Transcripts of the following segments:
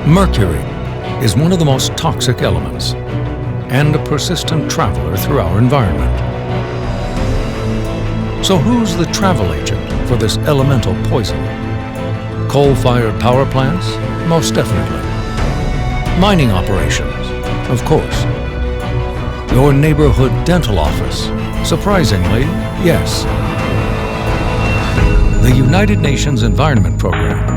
Mercury is one of the most toxic elements and a persistent traveler through our environment. So who's the travel agent for this elemental poison? Coal-fired power plants? Most definitely. Mining operations? Of course. Your neighborhood dental office? Surprisingly, yes. The United Nations Environment Program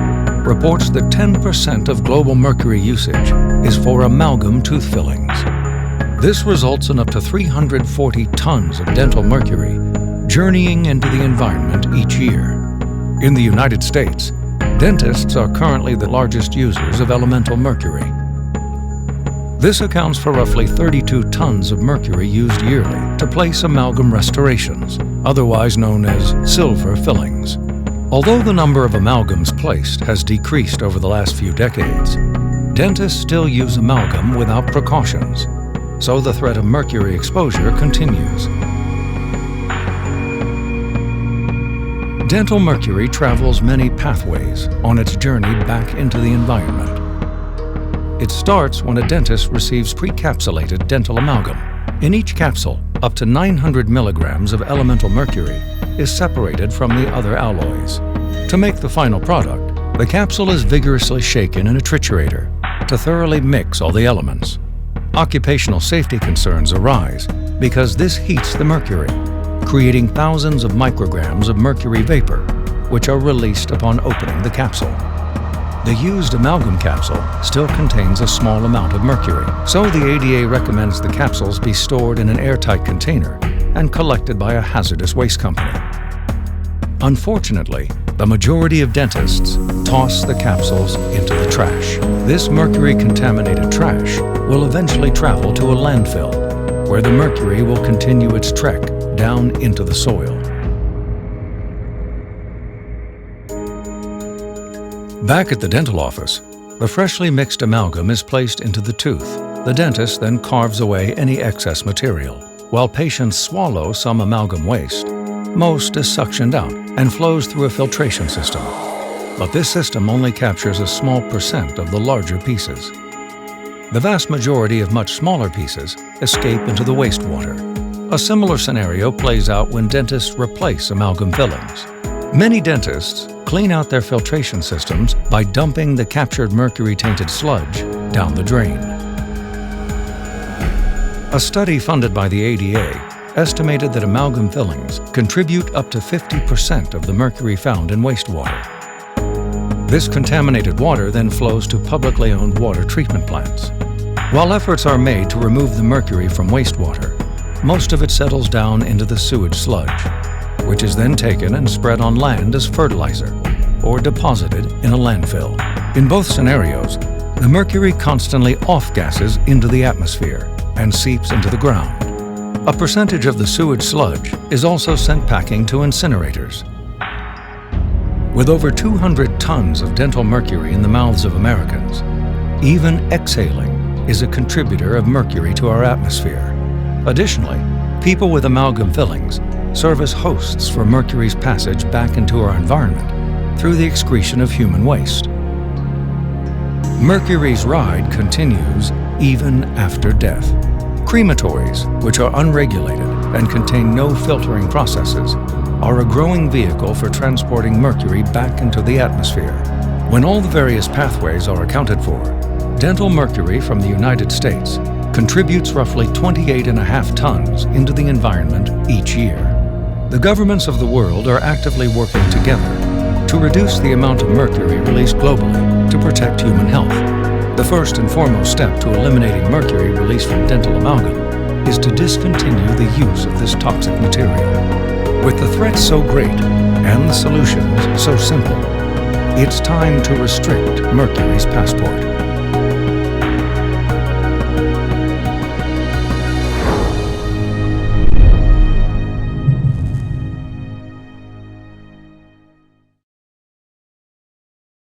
reports that 10% of global mercury usage is for amalgam tooth fillings. This results in up to 340 tons of dental mercury journeying into the environment each year. In the United States, dentists are currently the largest users of elemental mercury. This accounts for roughly 32 tons of mercury used yearly to place amalgam restorations, otherwise known as silver fillings. Although the number of amalgams placed has decreased over the last few decades, dentists still use amalgam without precautions, so the threat of mercury exposure continues. Dental mercury travels many pathways on its journey back into the environment. It starts when a dentist receives precapsulated dental amalgam. In each capsule, up to 900 milligrams of elemental mercury is separated from the other alloys. To make the final product, the capsule is vigorously shaken in a triturator to thoroughly mix all the elements. Occupational safety concerns arise because this heats the mercury, creating thousands of micrograms of mercury vapor, which are released upon opening the capsule. The used amalgam capsule still contains a small amount of mercury, so the ADA recommends the capsules be stored in an airtight container and collected by a hazardous waste company. Unfortunately, the majority of dentists toss the capsules into the trash. This mercury-contaminated trash will eventually travel to a landfill, where the mercury will continue its trek down into the soil. Back at the dental office, the freshly mixed amalgam is placed into the tooth. The dentist then carves away any excess material. While patients swallow some amalgam waste, most is suctioned out and flows through a filtration system. But this system only captures a small percent of the larger pieces. The vast majority of much smaller pieces escape into the wastewater. A similar scenario plays out when dentists replace amalgam fillings. Many dentists clean out their filtration systems by dumping the captured mercury-tainted sludge down the drain. A study funded by the ADA estimated that amalgam fillings contribute up to 50% of the mercury found in wastewater. This contaminated water then flows to publicly owned water treatment plants. While efforts are made to remove the mercury from wastewater, most of it settles down into the sewage sludge, which is then taken and spread on land as fertilizer or deposited in a landfill. In both scenarios, the mercury constantly off-gases into the atmosphere and seeps into the ground. A percentage of the sewage sludge is also sent packing to incinerators. With over 200 tons of dental mercury in the mouths of Americans, even exhaling is a contributor of mercury to our atmosphere. Additionally, people with amalgam fillings serve as hosts for mercury's passage back into our environment through the excretion of human waste. Mercury's ride continues even after death. Crematories, which are unregulated and contain no filtering processes, are a growing vehicle for transporting mercury back into the atmosphere. When all the various pathways are accounted for, dental mercury from the United States contributes roughly 28.5 tons into the environment each year. The governments of the world are actively working together to reduce the amount of mercury released globally to protect human health. The first and foremost step to eliminating mercury released from dental amalgam is to discontinue the use of this toxic material. With the threat so great and the solutions so simple, it's time to restrict mercury's passport.